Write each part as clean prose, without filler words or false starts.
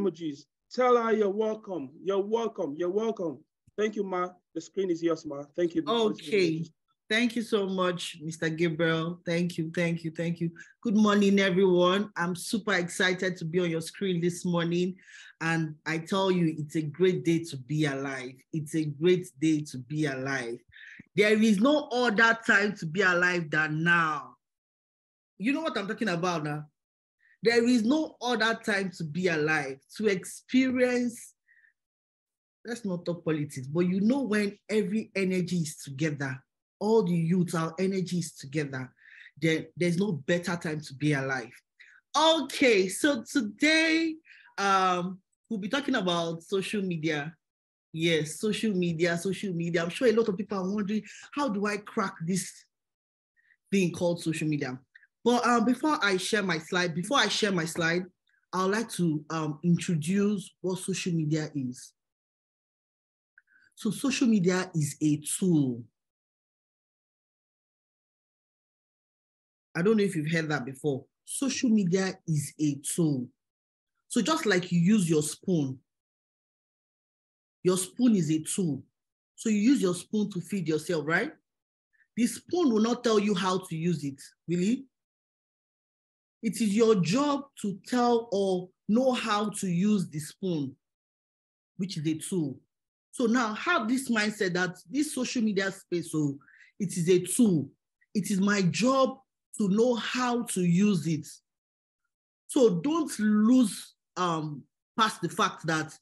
emojis. Tell her you're welcome. You're welcome. You're welcome. Thank you, Ma. The screen is yours, Ma. Thank you. Okay. Thank you so much, Mr. Gabriel. Thank you, thank you, thank you. Good morning, everyone. I'm super excited to be on your screen this morning. And I tell you, it's a great day to be alive. It's a great day to be alive. There is no other time to be alive than now. You know what I'm talking about now? There is no other time to be alive, to experience, let's not talk politics, but you know when every energy is together, all the youth, our energy is together, there's no better time to be alive. Okay, so today we'll be talking about social media. Yes, social media. I'm sure a lot of people are wondering, how do I crack this thing called social media? But before I share my slide, I would like to introduce what social media is. So social media is a tool. I don't know if you've heard that before. Social media is a tool. So just like you use your spoon is a tool. So you use your spoon to feed yourself, right? The spoon will not tell you how to use it, really. It is your job to tell or know how to use the spoon, which is a tool. So now have this mindset that this social media space, so it is a tool. It is my job to know how to use it. So don't lose past the fact that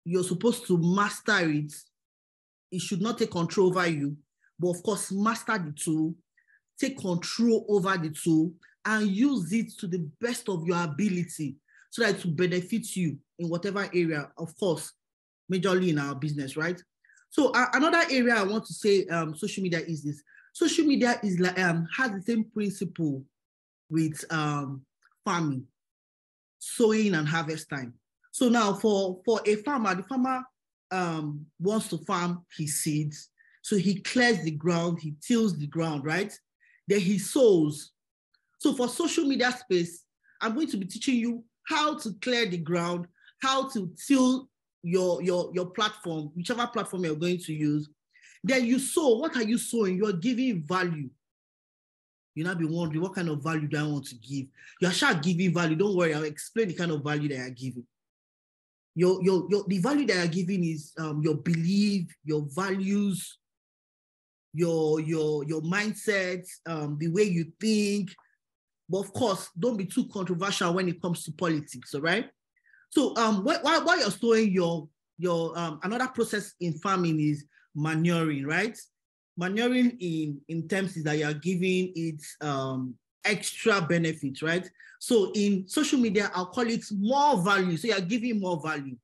you're supposed to master it. It should not take control over you, but of course, master the tool, take control over the tool, and use it to the best of your ability so that it will benefit you in whatever area, of course, majorly in our business, right? So another area I want to say social media is this. Social media is like has the same principle with farming, sowing and harvest time. So now for a farmer, the farmer wants to farm his seeds. So he clears the ground, he tills the ground, right? Then he sows. So for social media space, I'm going to be teaching you how to clear the ground, how to till your platform, whichever platform you're going to use. Then you sow. What are you sowing? You're giving value. You'll not be wondering, what kind of value do I want to give? You're sure giving value. Don't worry, I'll explain the kind of value that you're giving. The value that you're giving is your belief, your values, your mindset, the way you think. But of course, don't be too controversial when it comes to politics, all right? So while you're sowing your another process in farming is manuring, right? Manuring in terms is that you're giving it extra benefits, right? So in social media, I'll call it more value. So you're giving more value.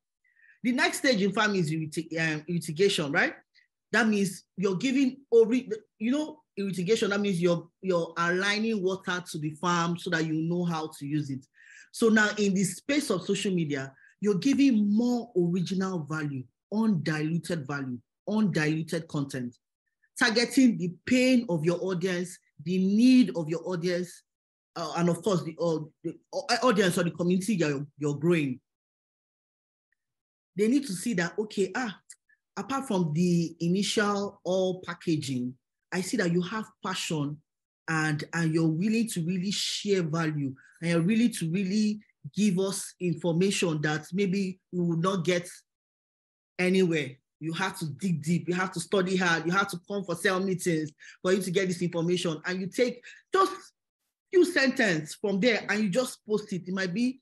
The next stage in farming is irrigation, right? That means you're giving, irrigation, that means you're aligning water to the farm so that you know how to use it. So now in the space of social media, you're giving more original value, undiluted content, targeting the pain of your audience, the need of your audience, and of course the audience or the community you're growing. They need to see that, okay, apart from the initial all packaging, I see that you have passion and you're willing to really share value, and you're willing to really give us information that maybe we will not get anywhere. You have to dig deep, you have to study hard, you have to come for sale meetings for you to get this information, and you take just few sentences from there and you just post it. It might be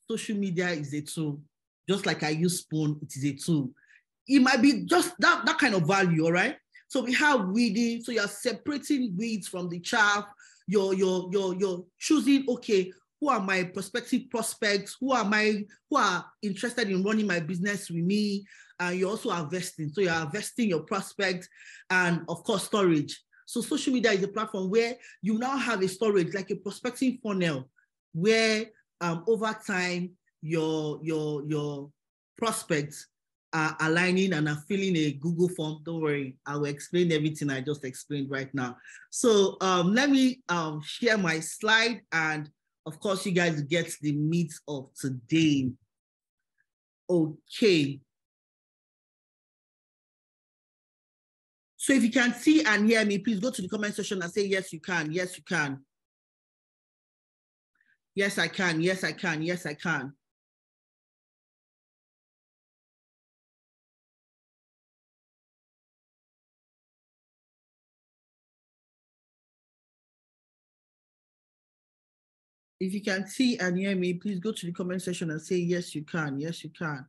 social media is a tool. Just like I use spoon, it is a tool. It might be just that kind of value, all right? So we have weeding, so you're separating weeds from the chaff. You're choosing, okay, who are my prospective prospects? Who are interested in running my business with me? And you're also investing. So you're investing your prospects and of course storage. So social media is a platform where you now have a storage, like a prospecting funnel, where over time your prospects are aligning and are filling a Google form. Don't worry, I will explain everything I just explained right now. So let me share my slide, and of course you guys get the meat of today. Okay. So if you can see and hear me, please go to the comment section and say, yes, you can. Yes, you can. Yes, I can. Yes, I can. Yes, I can. If you can see and hear me, please go to the comment section and say, yes, you can. Yes, you can.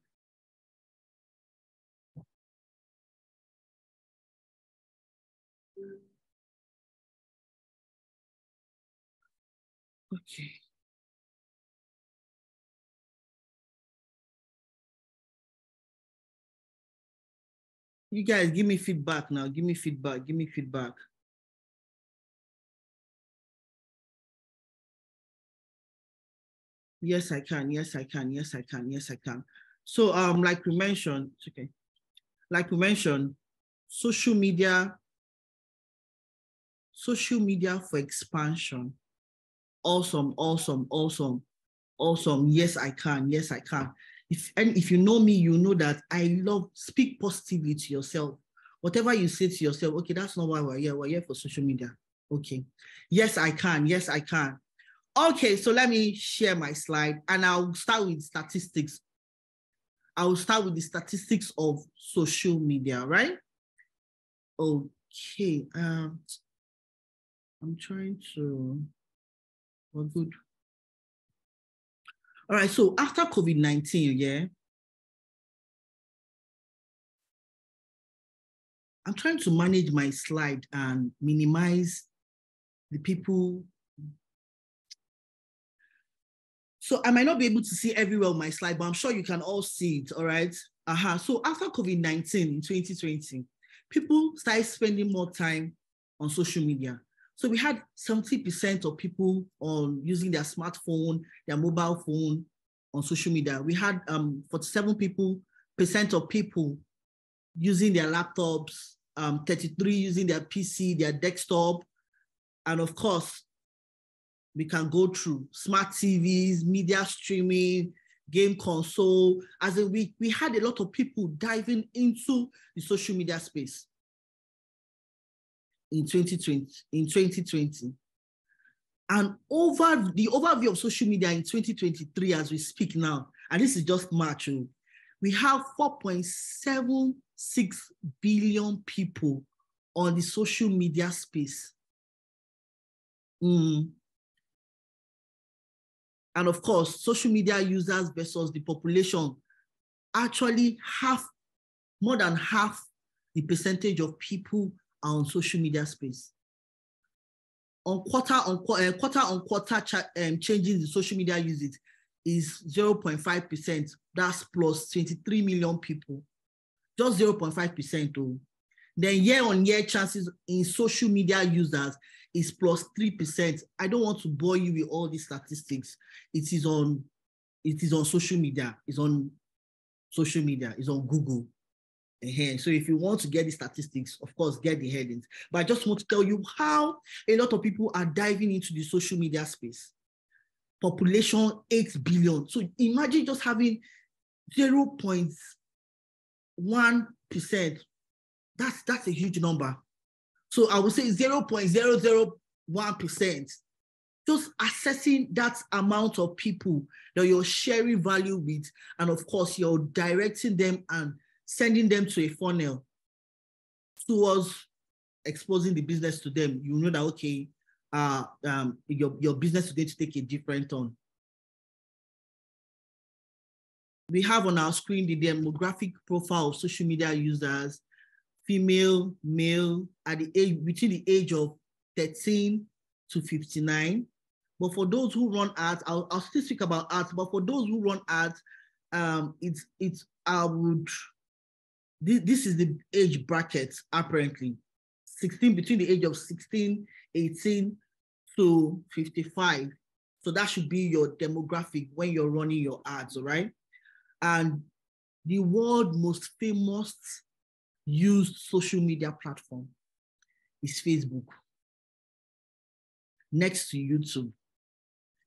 Okay. You guys give me feedback now. Give me feedback. Give me feedback. Yes, I can. Yes, I can. Yes, I can. Yes, I can. So, like we mentioned, okay. Like we mentioned, social media for expansion. Awesome, awesome, awesome, awesome. Yes, I can. Yes, I can. If you know me, you know that I love speak positively to yourself. Whatever you say to yourself, okay, that's not why we're here. We're here for social media. Okay. Yes, I can. Yes, I can. Okay, so let me share my slide and I'll start with statistics. I will start with the statistics of social media, right? Okay. I'm trying to, well, good. All right, so after COVID-19, yeah, I'm trying to manage my slide and minimize the people. So I might not be able to see everywhere on my slide, but I'm sure you can all see it, all right? So after COVID-19 in 2020, people started spending more time on social media. So we had 70% of people on using their smartphone, their mobile phone on social media. We had 47% of people using their laptops, 33 using their PC, their desktop, and of course, we can go through smart TVs, media streaming, game console. As in, we had a lot of people diving into the social media space in 2020. And over the overview of social media in 2023, as we speak now, and this is just March, we have 4.76 billion people on the social media space. And of course, social media users versus the population, actually more than half the percentage of people are on social media space. On quarter-on-quarter changes in social media usage is 0.5%. That's plus 23 million people. Just 0.5%. Then year-on-year chances in social media users is plus 3%. I don't want to bore you with all these statistics. It is on social media. It's on social media. It's on Google. So if you want to get the statistics, of course, get the headings. But I just want to tell you how a lot of people are diving into the social media space. Population 8 billion. So imagine just having 0.1%. That's a huge number. So I would say 0.001%. Just assessing that amount of people that you're sharing value with, and of course, you're directing them and sending them to a funnel towards exposing the business to them. You know that, okay, your business is going to take a different turn. We have on our screen the demographic profile of social media users, female, male, between the age of 13 to 59. But for those who run ads, I'll still speak about ads, but for those who run ads, this is the age bracket, apparently. Between the age of 16, 18 to 55. So that should be your demographic when you're running your ads, all right? And the world's most famous used social media platform is Facebook, next to YouTube.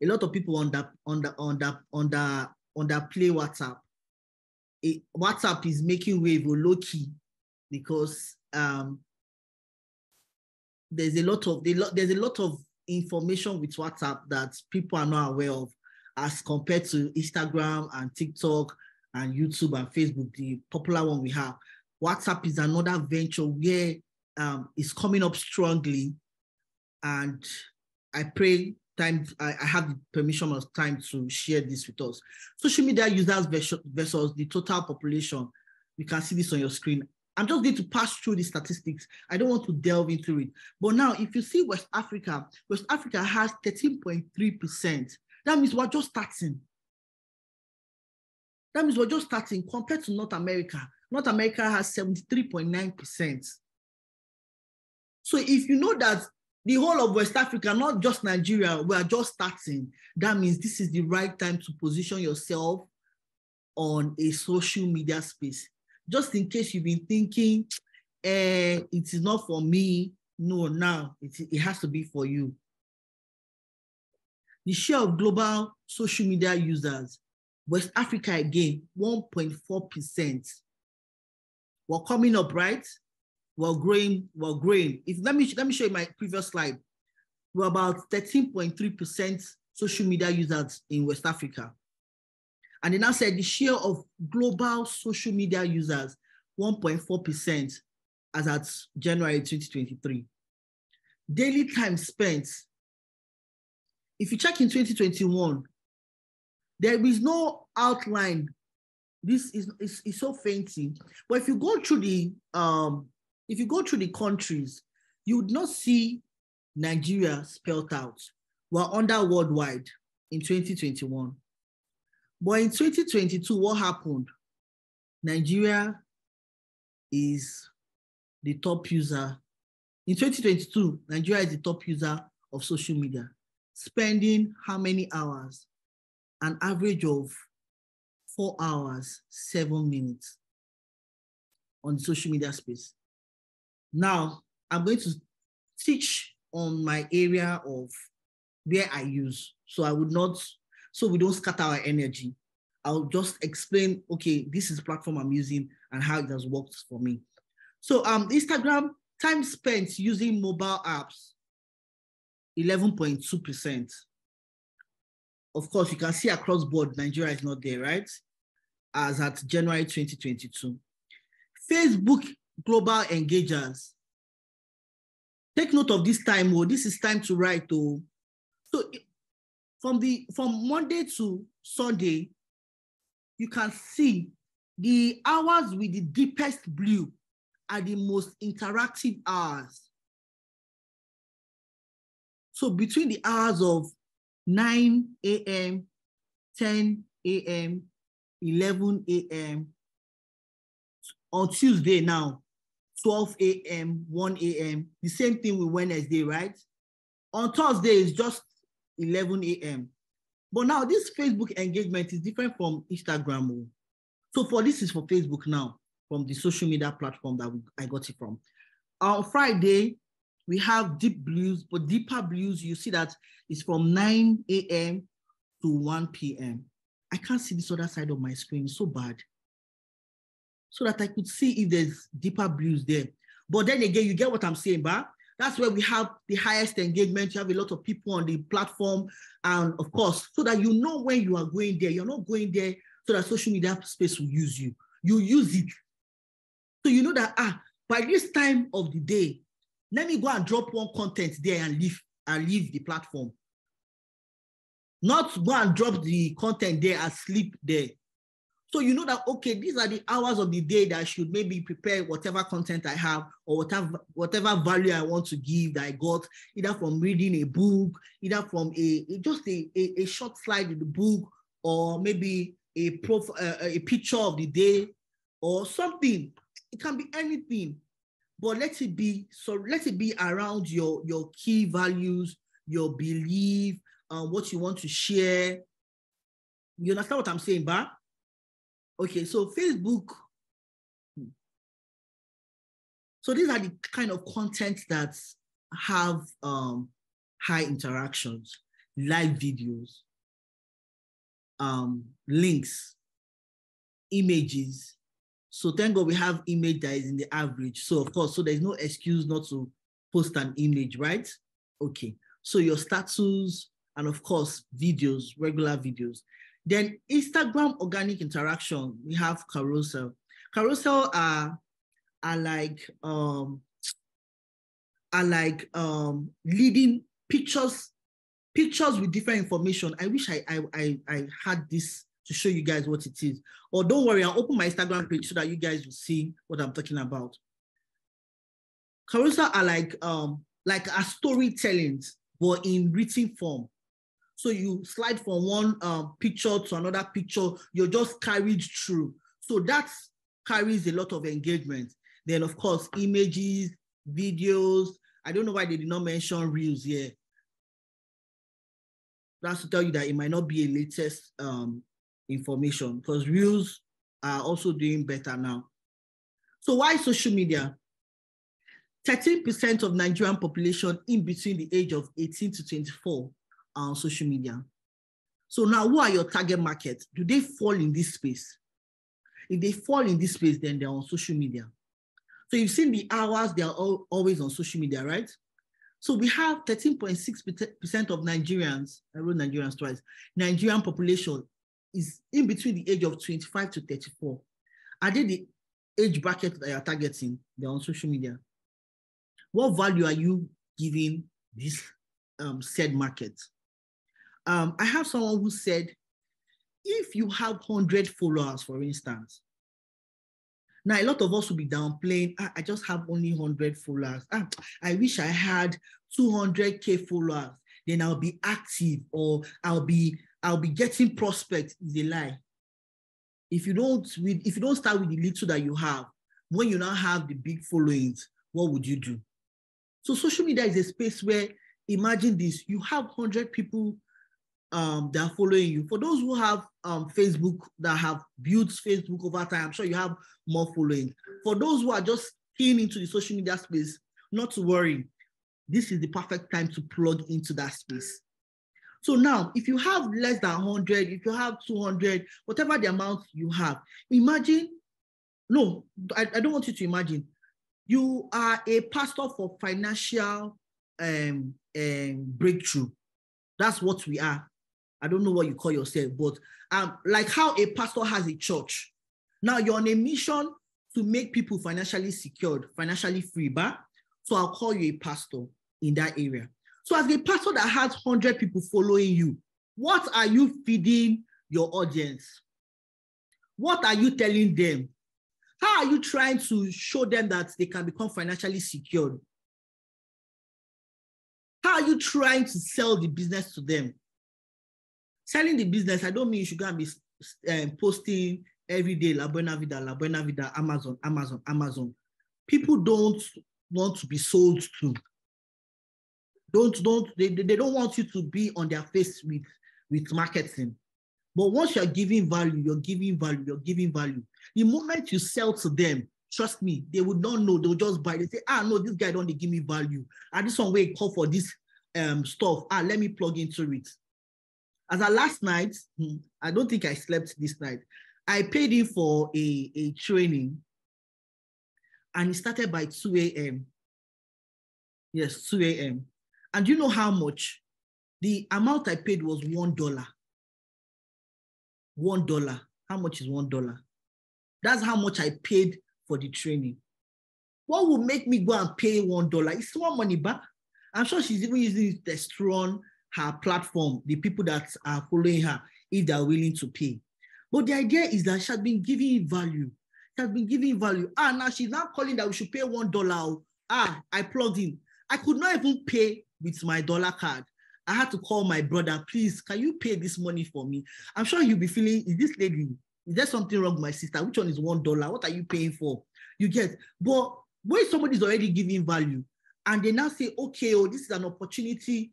A lot of people on that play WhatsApp. WhatsApp is making wave or low key because there's a lot of information with WhatsApp that people are not aware of as compared to Instagram and TikTok and YouTube and Facebook, the popular one we have. WhatsApp is another venture where it's coming up strongly, and I pray I have the permission of time to share this with us. Social media users versus the total population. You can see this on your screen. I'm just going to pass through the statistics. I don't want to delve into it. But now, if you see West Africa has 13.3%. That means we're just starting. That means we're just starting compared to North America. North America has 73.9%. So if you know that the whole of West Africa, not just Nigeria, we are just starting, that means this is the right time to position yourself on a social media space. Just in case you've been thinking, it is not for me. No, now it has to be for you. The share of global social media users, West Africa again, 1.4%. We're coming up, right? We're growing. Let me show you my previous slide. We're about 13.3% social media users in West Africa. And they now said the share of global social media users, 1.4% as at January 2023. Daily time spent. If you check in 2021, there is no outline. This is so fainty. But if you go through the countries, you would not see Nigeria spelled out. We're under worldwide in 2021. But in 2022, what happened? Nigeria is the top user. In 2022, Nigeria is the top user of social media, spending how many hours? An average of 4 hours, 7 minutes on the social media space. Now, I'm going to teach on my area of where I use. So we don't scatter our energy. I'll just explain, okay, this is the platform I'm using and how it has worked for me. So Instagram, time spent using mobile apps, 11.2%. Of course, you can see across board, Nigeria is not there, right? As at January 2022. Facebook global engagers. Take note of this time, this is time to write. So from Monday to Sunday, you can see the hours with the deepest blue are the most interactive hours. So between the hours of 9 a.m., 10 a.m., 11 a.m., on Tuesday now, 12 a.m., 1 a.m., the same thing with Wednesday, right? On Thursday, it's just 11 a.m. But now this Facebook engagement is different from Instagram. So this is for Facebook now, from the social media platform that I got it from. On Friday, we have deep blues, but deeper blues, you see that it's from 9 a.m. to 1 p.m. I can't see this other side of my screen, it's so bad. So that I could see if there's deeper blues there. But then again, you get what I'm saying, but that's where we have the highest engagement. You have a lot of people on the platform. And of course, so that you know when you are going there, you're not going there so that social media space will use you. You use it. So you know that, by this time of the day, let me go and drop one content there and leave the platform. Not go and drop the content there and sleep there. So you know that, okay, these are the hours of the day that I should maybe prepare whatever content I have or whatever value I want to give that I got, either from reading a book, either from a short slide in the book, or maybe a picture of the day or something. It can be anything, but let it be around your key values, your belief, what you want to share. You understand what I'm saying, Ba? Okay, so Facebook. So these are the kind of content that have high interactions, live videos, links, images. So thank God we have image that is in the average. So of course, so there's no excuse not to post an image, right? Okay. So your status and of course, videos, regular videos. Then Instagram organic interaction, we have carousel. Carousel are like leading pictures with different information. I wish I had this to show you guys what it is. Or don't worry, I'll open my Instagram page so that you guys will see what I'm talking about. Carousel are like a storytelling, but in written form. So you slide from one picture to another picture, you're just carried through. So that carries a lot of engagement. Then of course, images, videos. I don't know why they did not mention reels here. That's to tell you that it might not be a latest information, because reels are also doing better now. So why social media? 13% of Nigerian population in between the age of 18 to 24 are on social media. So now, who are your target market? Do they fall in this space? If they fall in this space, then they're on social media. So you've seen the hours, they are always on social media, right? So we have 13.6% of Nigerians, I wrote Nigerians twice, Nigerian population is in between the age of 25 to 34. Are they the age bracket that you're targeting? They're on social media. What value are you giving this said market? I have someone who said, if you have 100 followers, for instance, now a lot of us will be downplaying, I just have only 100 followers. I wish I had 200K followers, then I'll be active, or I'll be getting prospects. Is a lie. If you don't start with the little that you have, when you now have the big followings, what would you do? So social media is a space where, imagine this, you have 100 people that are following you. For those who have Facebook, that have built Facebook over time, I'm sure you have more following. For those who are just keen into the social media space, not to worry. This is the perfect time to plug into that space. So now, if you have less than 100, if you have 200, whatever the amount you have, imagine, no, I don't want you to imagine. You are a pastor for financial breakthrough. That's what we are. I don't know what you call yourself, but like how a pastor has a church. Now you're on a mission to make people financially secured, financially free, but so I'll call you a pastor in that area. So as a pastor that has 100 people following you, what are you feeding your audience? What are you telling them? How are you trying to show them that they can become financially secured? How are you trying to sell the business to them? Selling the business, I don't mean you should go and be posting every day, La Buena Vida, Amazon. People don't want to be sold to. They don't want you to be on their face with marketing. But once you're giving value, you're giving value. The moment you sell to them, trust me, they would not know. They'll just buy. They say, no, this guy don't give me value. This one way call for this stuff. Let me plug into it. As of last night, I don't think I slept this night. I paid in for a training, and it started by 2 a.m. Yes, 2 a.m. And you know how much? The amount I paid was $1. $1. How much is $1? That's how much I paid for the training. What would make me go and pay $1? It's more money back. I'm sure she's even using Testosterone, her platform, the people that are following her, if they're willing to pay. But the idea is that she has been giving value. She has been giving value. Now she's now calling that we should pay $1. I plugged in. I could not even pay with my dollar card. I had to call my brother, please, can you pay this money for me? I'm sure he'll be feeling, is this lady, is there something wrong with my sister? Which one is $1? What are you paying for? You get, but when somebody's already giving value and they now say, okay, this is an opportunity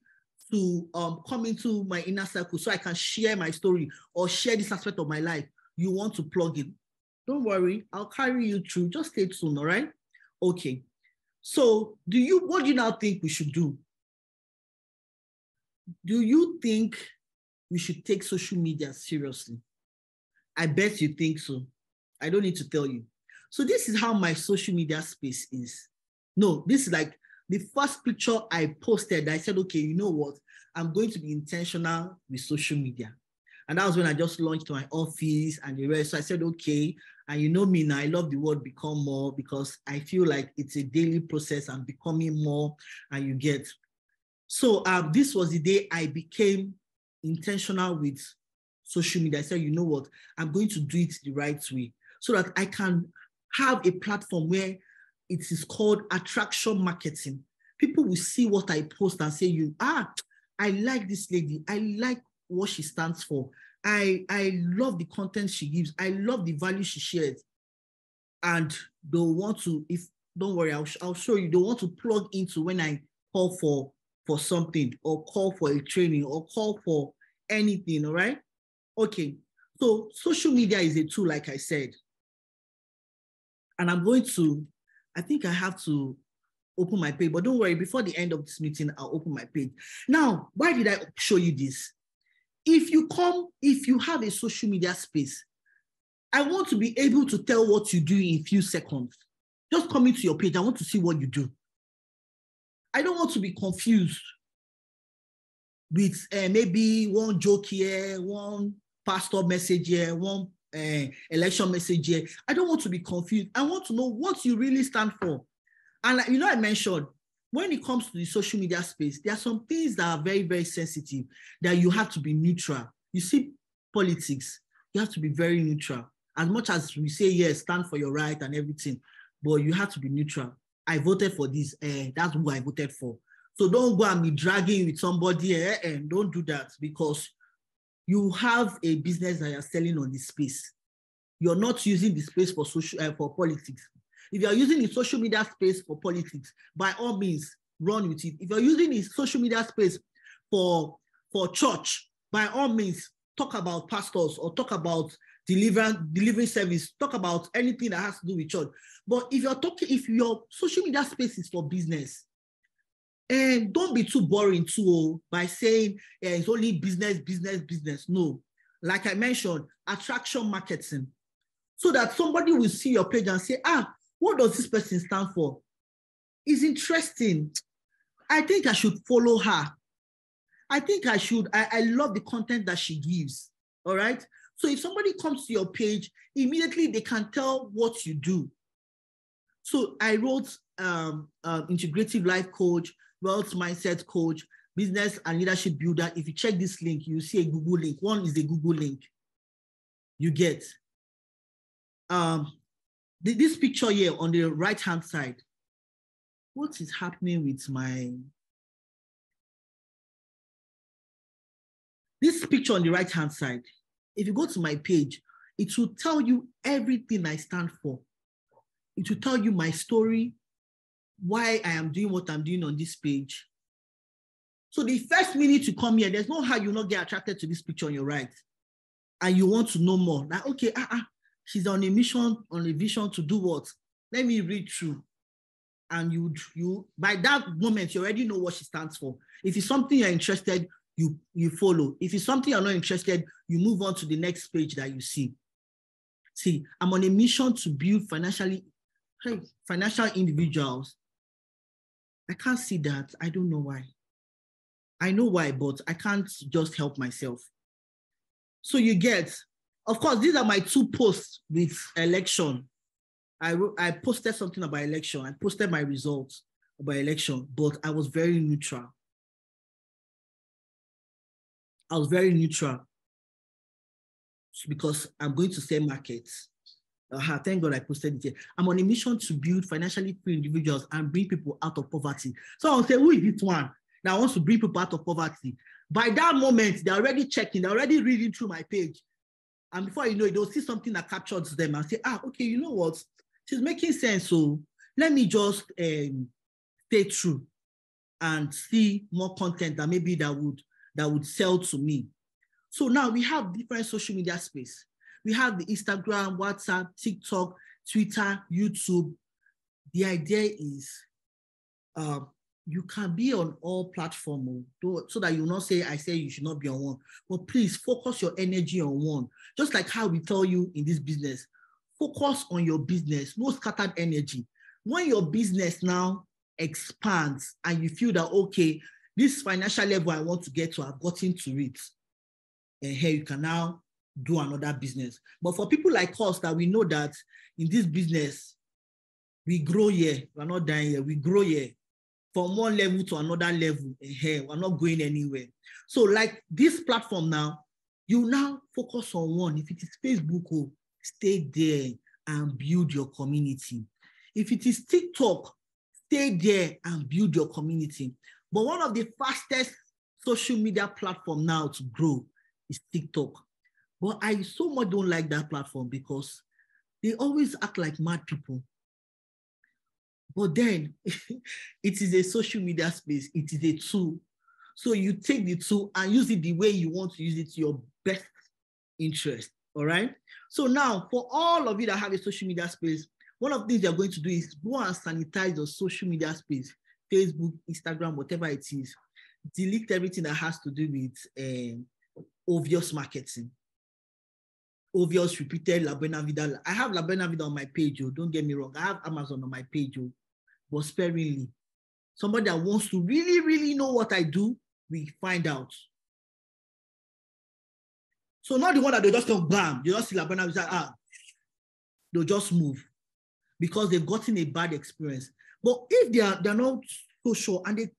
to come into my inner circle so I can share my story or share this aspect of my life, you want to plug in. Don't worry, I'll carry you through. Just stay tuned, all right? Okay. So what do you now think we should do? Do you think we should take social media seriously? I bet you think so. I don't need to tell you. So this is how my social media space is. No, this is like the first picture I posted. I said, okay, you know what? I'm going to be intentional with social media. And that was when I just launched my office and the rest. So I said, okay. And you know me now, I love the word become more because I feel like it's a daily process. I'm becoming more and you get. So this was the day I became intentional with social media. I said, you know what? I'm going to do it the right way so that I can have a platform where it is called attraction marketing. People will see what I post and say, I like this lady. I like what she stands for. I love the content she gives. I love the value she shares. And they'll want to, don't worry, I'll show you, they'll want to plug into when I call for something or call for a training or call for anything, all right? Okay, so social media is a tool, like I said. And I think I have to open my page, but don't worry, before the end of this meeting, I'll open my page. Now, why did I show you this? If you have a social media space, I want to be able to tell what you do in a few seconds. Just coming to your page, I want to see what you do. I don't want to be confused with maybe one joke here, one pastor message here, one election message here. I don't want to be confused. I want to know what you really stand for. And I mentioned, when it comes to the social media space, there are some things that are very, very sensitive that you have to be neutral. You see, politics, you have to be very neutral. As much as we say, yes, stand for your right and everything, but you have to be neutral. I voted for this, that's who I voted for. So don't go and be dragging with somebody and don't do that because you have a business that you're selling on this space. You're not using the space for for politics. If you're using the social media space for politics, by all means, run with it. If you're using the social media space for church, by all means, talk about pastors or talk about delivering service, talk about anything that has to do with church. But if your social media space is for business, and don't be too boring too by saying it's only business. No, like I mentioned, attraction marketing, so that somebody will see your page and say, what does this person stand for? It's interesting. I think I should follow her. I think I should. I love the content that she gives. All right. So if somebody comes to your page, immediately they can tell what you do. So I wrote integrative life coach, wealth mindset coach, business and leadership builder. If you check this link, you see a Google link. One is the Google link. You get this picture here on the right-hand side. What is happening with this picture on the right-hand side? If you go to my page, it will tell you everything I stand for. It will tell you my story, why I am doing what I'm doing on this page. So the first minute you come here, there's no how you not get attracted to this picture on your right. And you want to know more. Like, okay, she's on a mission, on a vision to do what? Let me read through. And you by that moment, you already know what she stands for. If it's something you're interested, you follow. If it's something you're not interested, you move on to the next page that you see. See, I'm on a mission to build financial individuals. I can't see that. I don't know why. I know why, but I can't just help myself. So you get, of course, these are my 2 posts with election. I posted something about election. I posted my results about election, but I was very neutral. I was very neutral because I'm going to sell markets. Thank God I posted it here. I'm on a mission to build financially free individuals and bring people out of poverty. So I'll say, who is this one that wants to bring people out of poverty? By that moment, they're already checking, they're already reading through my page. And before you know it, they'll see something that captures them and say, okay, you know what? She's making sense. So let me just stay true and see more content that maybe that would sell to me. So now we have different social media space. We have the Instagram, WhatsApp, TikTok, Twitter, YouTube. The idea is you can be on all platforms so that you will not say, I say you should not be on one. But please focus your energy on one. Just like how we tell you in this business, focus on your business, no scattered energy. When your business now expands and you feel that, okay, this financial level I want to get to, I've gotten to it, and here you can now do another business. But for people like us that we know that in this business, we grow here, we're not dying here, we grow here from one level to another level, and here we're not going anywhere. So like this platform now, you now focus on one. If it is Facebook, stay there and build your community. If it is TikTok, stay there and build your community. But one of the fastest social media platform now to grow is TikTok. But I so much don't like that platform because they always act like mad people. But then it is a social media space. It is a tool. So you take the tool and use it the way you want to use it to your best interest. All right. So now for all of you that have a social media space, one of the things you're going to do is go and sanitize your social media space, Facebook, Instagram, whatever it is. Delete everything that has to do with obvious marketing. Obvious, repeated, La Buena Vida. I have La Buena Vida on my page, don't get me wrong. I have Amazon on my page, but sparingly. Somebody that wants to really, really know what I do, we find out. So not the one that they just come, bam, you just see La Buena Vida, they'll just move because they've gotten a bad experience. But if they're not so sure and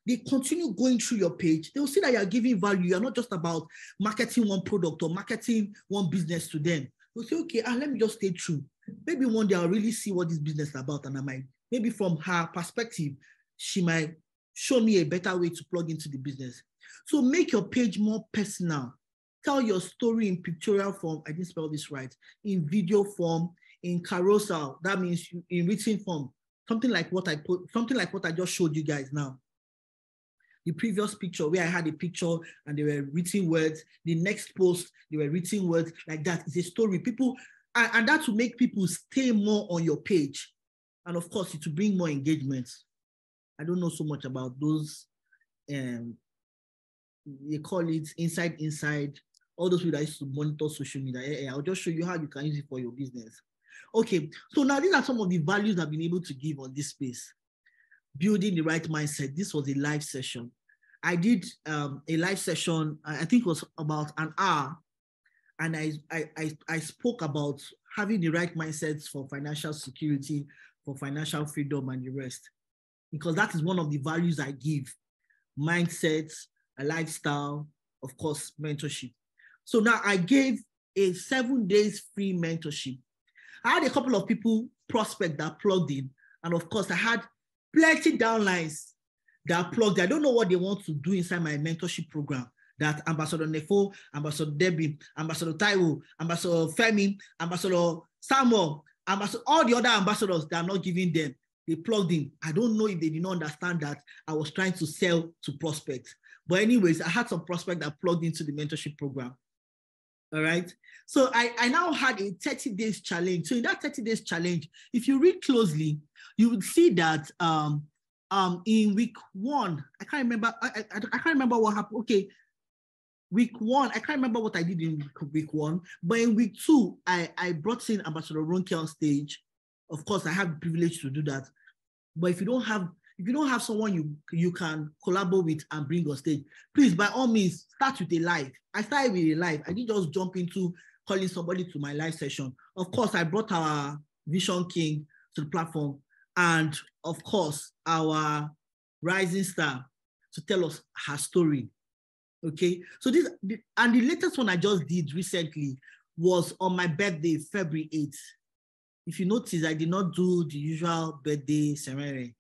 they continue going through your page, they'll see that you're giving value. You're not just about marketing one product or marketing one business to them. They'll say, okay, let me just stay true. Maybe one day I'll really see what this business is about, and I might, maybe from her perspective, she might show me a better way to plug into the business. So make your page more personal. Tell your story in pictorial form. I didn't spell this right. In video form, in carousel. That means in written form. Something like what I just showed you guys now. The previous picture where I had a picture and there were written words. The next post, there were written words like that. It's a story. People, and that will make people stay more on your page. And of course, it will bring more engagement. I don't know so much about those, they call it inside, all those people that used to monitor social media. I'll just show you how you can use it for your business. Okay, so now these are some of the values I've been able to give on this space. Building the right mindset. This was a live session. I did a live session, I think it was about an hour, and I spoke about having the right mindsets for financial security, for financial freedom, and the rest, because that is one of the values I give. Mindsets, a lifestyle, of course, mentorship. So now I gave a 7 days free mentorship. I had a couple of people prospect that plugged in, and of course I had plenty downlines that plugged. I don't know what they want to do inside my mentorship program. That Ambassador Nefo, Ambassador Debbie, Ambassador Taiwo, Ambassador Femi, Ambassador Samuel, all the other ambassadors that are not giving them, they plugged in. I don't know if they did not understand that I was trying to sell to prospects. But anyways, I had some prospects that plugged into the mentorship program. All right. So I now had a 30 days challenge. So in that 30 days challenge, if you read closely, you would see that in week 1, I can't remember. I can't remember what happened. Okay. Week 1, I can't remember what I did in week 1, but in week 2, I brought in Ambassador Ronke on stage. Of course, I have the privilege to do that. But if you don't have someone you can collaborate with and bring on stage, please, by all means, start with a live. I started with a live. I didn't just jump into calling somebody to my live session. Of course, I brought our Vision King to the platform, and of course, our rising star to tell us her story. Okay, so the latest one I just did recently was on my birthday, February 8th. If you notice, I did not do the usual birthday ceremony.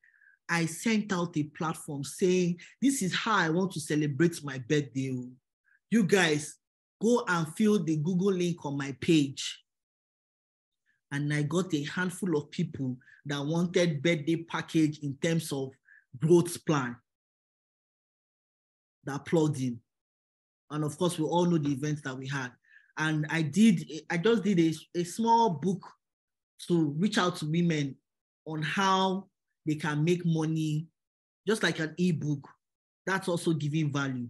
I sent out a platform saying, this is how I want to celebrate my birthday. You guys, go and fill the Google link on my page. And I got a handful of people that wanted birthday package in terms of growth plan that plugged in. And of course, we all know the events that we had. And I just did a small book to reach out to women on how they can make money, just like an ebook. That's also giving value.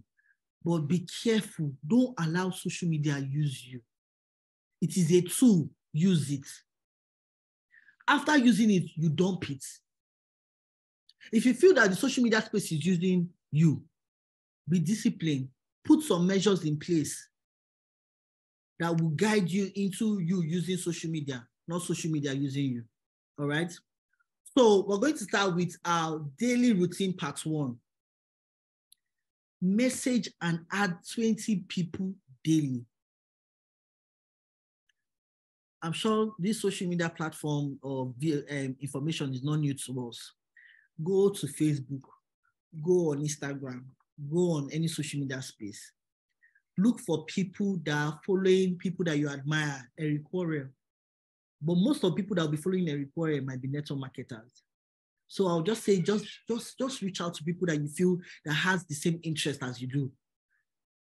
But be careful. Don't allow social media use you. It is a tool. use it. After using it, you dump it. If you feel that the social media space is using you, be disciplined. Put some measures in place that will guide you into you using social media, not social media using you. All right? So we're going to start with our daily routine part 1. Message and add 20 people daily. I'm sure this social media platform or information is not new to us. Go to Facebook, go on Instagram, go on any social media space. Look for people that are following people that you admire, Eric Warren. But most of the people that will be following Eric Warren might be network marketers. So I'll just say, just reach out to people that you feel that has the same interest as you do.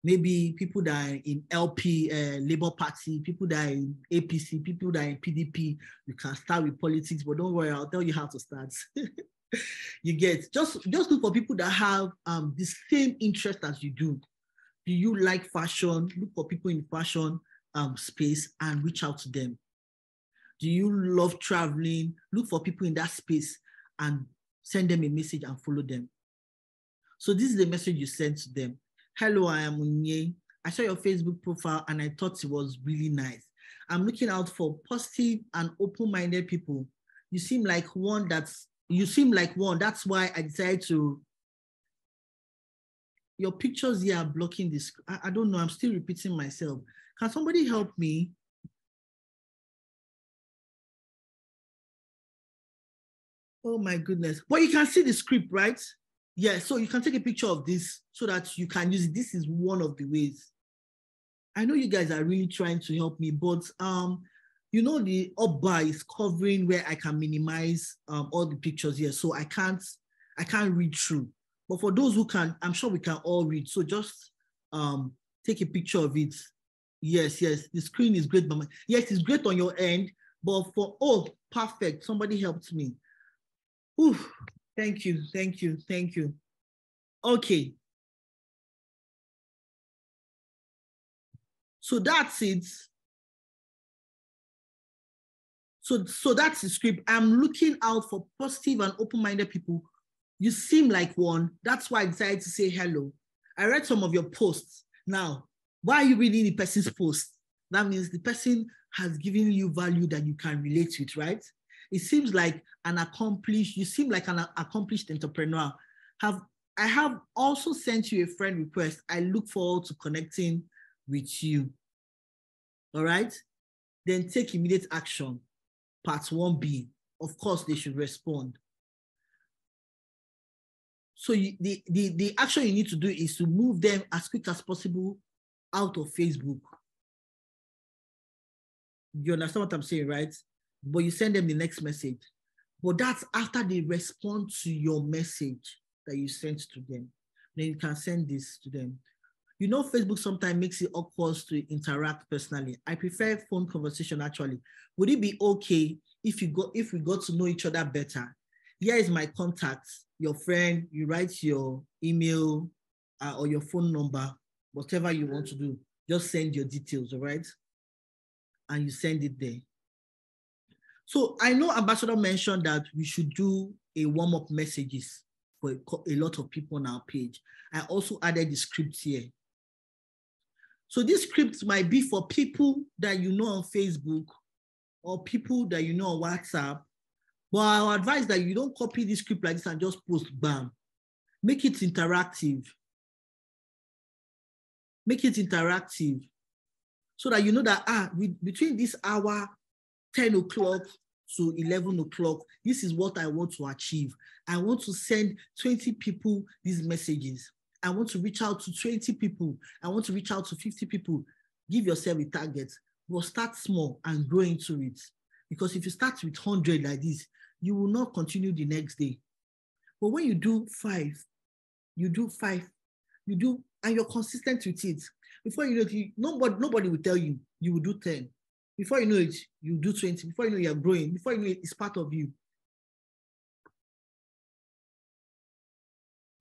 Maybe people that are in LP, Labour Party, people that are in APC, people that are in PDP. You can start with politics, but don't worry, I'll tell you how to start. You get, just look for people that have the same interest as you do. Do you like fashion? Look for people in fashion space and reach out to them. Do you love traveling? Look for people in that space and send them a message and follow them. So this is the message you send to them. Hello, I am Unye. I saw your Facebook profile and I thought it was really nice. I'm looking out for positive and open-minded people. You seem like one. That's why I decided to. Your pictures here are blocking this. I don't know. I'm still repeating myself. Can somebody help me? Oh my goodness. But you can see the script, right? Yeah, so you can take a picture of this so that you can use it. This is one of the ways. I know you guys are really trying to help me, but you know, the up bar is covering where I can minimize all the pictures here. So I can't read through. But for those who can, I'm sure we can all read. So just take a picture of it. Yes, the screen is great. But yes, it's great on your end. But oh, perfect. Somebody helped me. Ooh, thank you. Okay. So that's it. So that's the script. I'm looking out for positive and open-minded people. You seem like one. That's why I decided to say hello. I read some of your posts. Now, why are you reading the person's post? That means the person has given you value that you can relate with, right? It seems like you seem like an accomplished entrepreneur. I have also sent you a friend request. I look forward to connecting with you. All right? Then take immediate action. Part 1B. Of course, they should respond. So the action you need to do is to move them as quick as possible out of Facebook. You understand what I'm saying, right? But you send them the next message. But that's after they respond to your message that you sent to them. Then you can send this to them. You know, Facebook sometimes makes it awkward to interact personally. I prefer phone conversation actually. Would it be okay if we got to know each other better? Here is my contact, your friend, you write your email or your phone number, whatever you want to do, just send your details, all right? And you send it there. So I know Ambassador mentioned that we should do a warm-up messages for a lot of people on our page. I also added the script here. So this script might be for people that you know on Facebook or people that you know on WhatsApp. But I advise that you don't copy this script like this and just post bam. Make it interactive. Make it interactive so that you know that between this hour, 10 o'clock to 11 o'clock, this is what I want to achieve. I want to send 20 people these messages. I want to reach out to 20 people. I want to reach out to 50 people. Give yourself a target, but start small and grow into it. Because if you start with 100 like this, you will not continue the next day. But when you do 5, and you're consistent with it, before you know it, nobody will tell you, you will do 10. Before you know it, you do 20. Before you know you're growing, before you know it, it's part of you.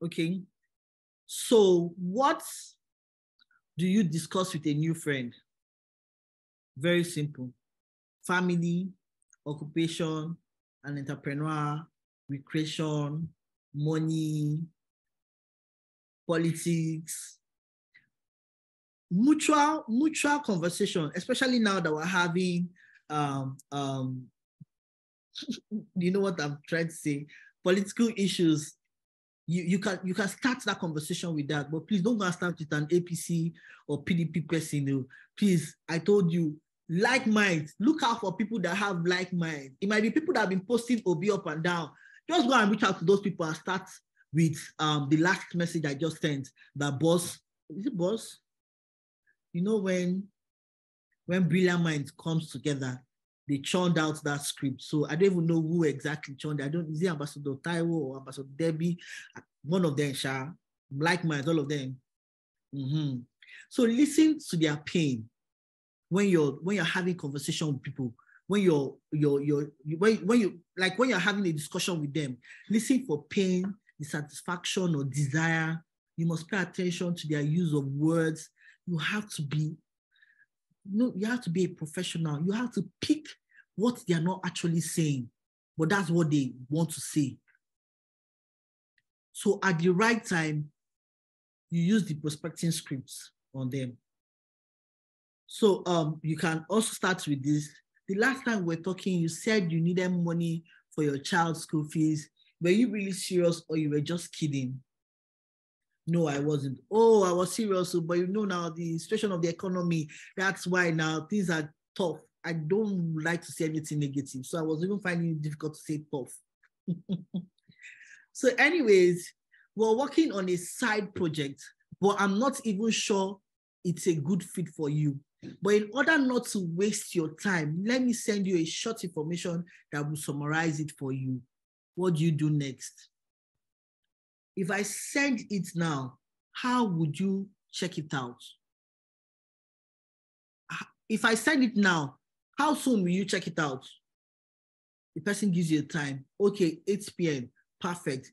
Okay. So what do you discuss with a new friend? Very simple. family, occupation, an entrepreneur, recreation, money, politics, mutual conversation, especially now that we're having, you know what I'm trying to say, political issues. You can start that conversation with that, but please don't go and start with an APC or PDP person. Please, I told you, like minds. Look out for people that have like minds. It might be people that have been posting Obi up and down. Just go and reach out to those people and start with the last message I just sent. That boss, is it boss? You know, when brilliant minds comes together, they churned out that script. So I don't even know who exactly churned it. Is it Ambassador Taiwo or Ambassador Debbie? One of them, Sha, like minds, all of them. Mm-hmm. So listen to their pain when you're having conversation with people. When you're having a discussion with them, listen for pain, dissatisfaction, or desire. You must pay attention to their use of words. You have to be a professional. You have to pick what they are not actually saying, but that's what they want to say. So at the right time, you use the prospecting scripts on them. So you can also start with this. The last time we were talking, you said you needed money for your child's school fees. Were you really serious or you were just kidding? No, I wasn't. Oh, I was serious, but you know now the situation of the economy, that's why now things are tough. I don't like to say anything negative. So I was even finding it difficult to say tough. So anyways, we're working on a side project, but I'm not even sure it's a good fit for you. But in order not to waste your time, let me send you a short information that will summarize it for you. What do you do next? If I send it now, how would you check it out? If I send it now, how soon will you check it out? The person gives you a time. Okay, 8 p.m. Perfect.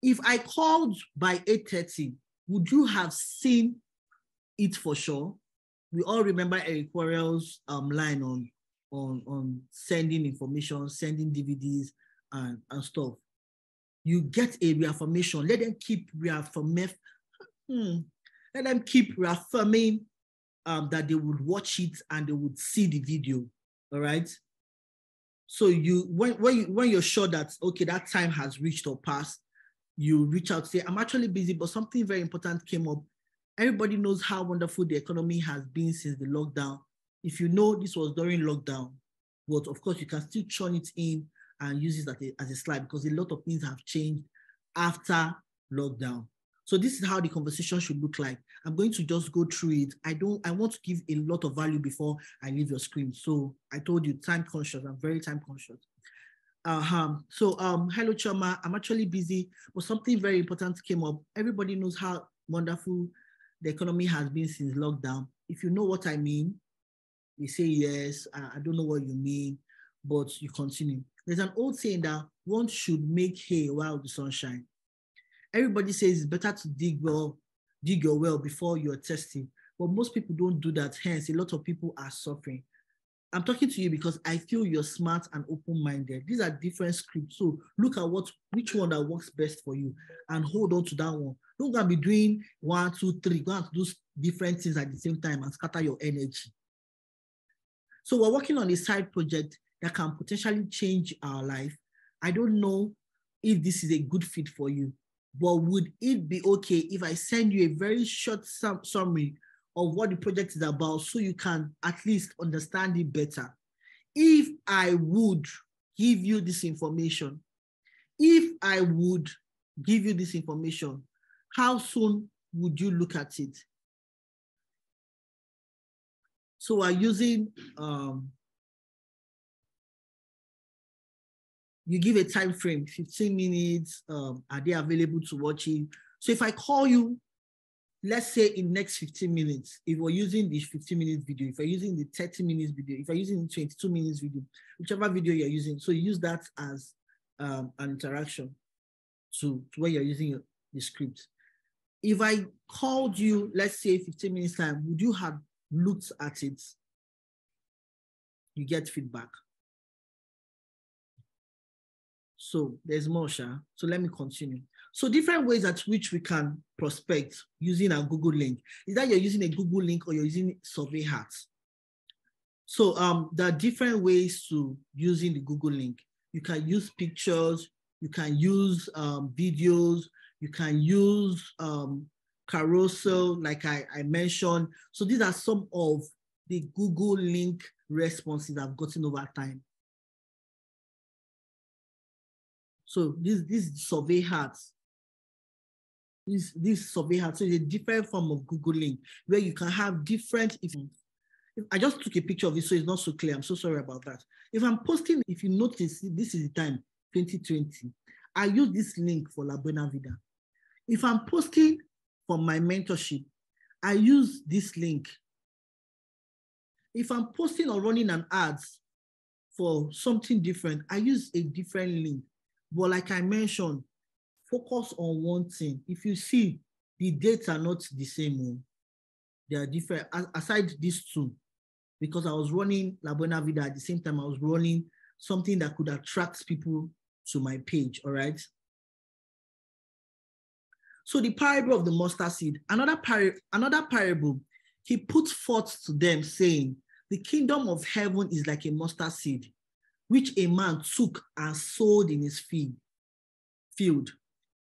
If I called by 8:30, would you have seen it for sure? We all remember Eric Quarrel's line on sending information, sending DVDs and stuff. You get a reaffirmation. Let them keep reaffirming. Let them keep reaffirming that they would watch it and they would see the video. All right. So when you're sure that okay, that time has reached or passed, you reach out, say, I'm actually busy, but something very important came up. Everybody knows how wonderful the economy has been since the lockdown. If you know this was during lockdown, but of course you can still churn it in and use it as a slide because a lot of things have changed after lockdown. So this is how the conversation should look like. I'm going to just go through it. I want to give a lot of value before I leave your screen. So I told you, time conscious. I'm very time conscious. So hello Choma, I'm actually busy, but something very important came up. Everybody knows how wonderful the economy has been since lockdown. If you know what I mean, you say yes. I don't know what you mean, but you continue. There's an old saying that one should make hay while the sun shines. Everybody says it's better to dig your well before you're testing, but most people don't do that. Hence, a lot of people are suffering. I'm talking to you because I feel you're smart and open-minded. These are different scripts. So look at which one that works best for you and hold on to that one. Don't go and be doing 1, 2, 3. Go and do different things at the same time and scatter your energy. So we're working on a side project that can potentially change our life. I don't know if this is a good fit for you, but would it be okay if I send you a very short summary of what the project is about so you can at least understand it better? If I would give you this information, how soon would you look at it? So we're using, you give a time frame, 15 minutes, are they available to watch it? So if I call you, let's say in next 15 minutes, if we're using the 15 minutes video, if you're using the 30 minutes video, if you're using the 22 minutes video, whichever video you're using, so use that as an interaction to where you're using the script. If I called you, let's say 15 minutes time, would you have looked at it? you get feedback. So there's more, Sha. So let me continue. So different ways at which we can prospect using a Google link. Is that you're using a Google link or you're using Survey Hat? So there are different ways to using the Google link. You can use pictures, you can use videos, you can use carousel, like I mentioned. So these are some of the Google link responses I've gotten over time. So this Survey Hat, this Survey Hat, so it's a different form of Google link where you can have different. If I just took a picture of it, so it's not so clear. I'm so sorry about that. If I'm posting, if you notice, this is the time 2020. I use this link for La Buena Vida. If I'm posting for my mentorship, I use this link. If I'm posting or running an ads for something different, I use a different link. But like I mentioned, focus on one thing. If you see, the dates are not the same. They are different. Aside these two, because I was running La Buena Vida at the same time, I was running something that could attract people to my page, all right? So the parable of the mustard seed, another parable, he put forth to them saying, the kingdom of heaven is like a mustard seed, which a man took and sowed in his field,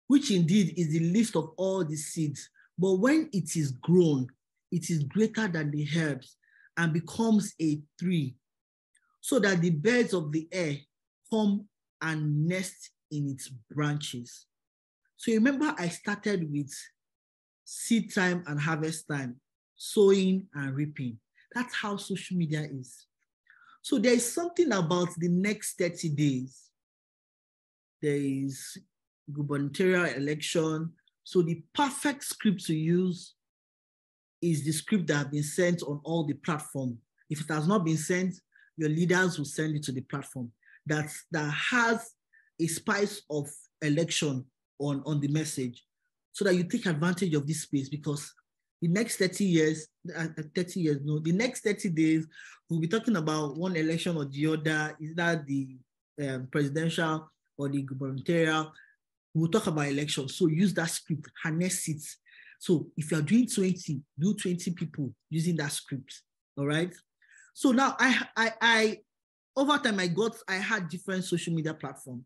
which indeed is the least of all the seeds. But when it is grown, it is greater than the herbs and becomes a tree, so that the birds of the air come and nest in its branches. So remember, I started with seed time and harvest time, sowing and reaping. That's how social media is. So there is something about the next 30 days. There is gubernatorial election. So the perfect script to use is the script that has been sent on all the platforms. If it has not been sent, your leaders will send it to the platform that has a spice of election on the message, so that you take advantage of this space, because the next 30 years, the next 30 days, we'll be talking about one election or the other. Is that the presidential or the gubernatorial? We'll talk about elections. So use that script, harness it. So if you're doing 20, do 20 people using that script, all right? So now I over time, I had different social media platforms.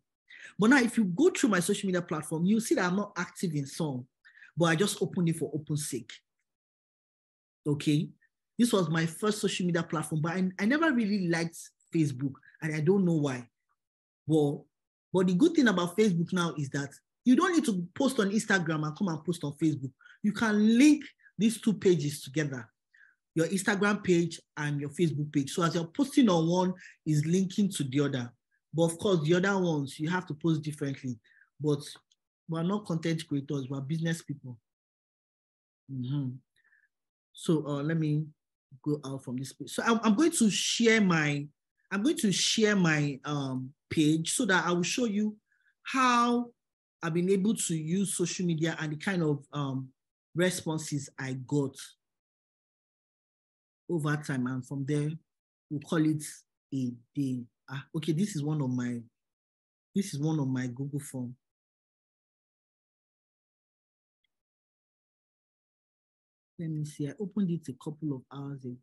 But now if you go through my social media platform, you'll see that I'm not active in some, but I just opened it for open sake. Okay? This was my first social media platform, but I never really liked Facebook, and I don't know why. Well, but the good thing about Facebook now is that you don't need to post on Instagram and come and post on Facebook. You can link these two pages together, your Instagram page and your Facebook page. So as you're posting on one, is linking to the other. But of course, the other ones, you have to post differently. But we're not content creators, we're business people. So let me go out from this page. So I'm going to share my page so that I will show you how I've been able to use social media and the kind of responses I got over time. And from there, we'll call it a day. Okay, this is one of my Google Form. Let me see. I opened it a couple of hours ago.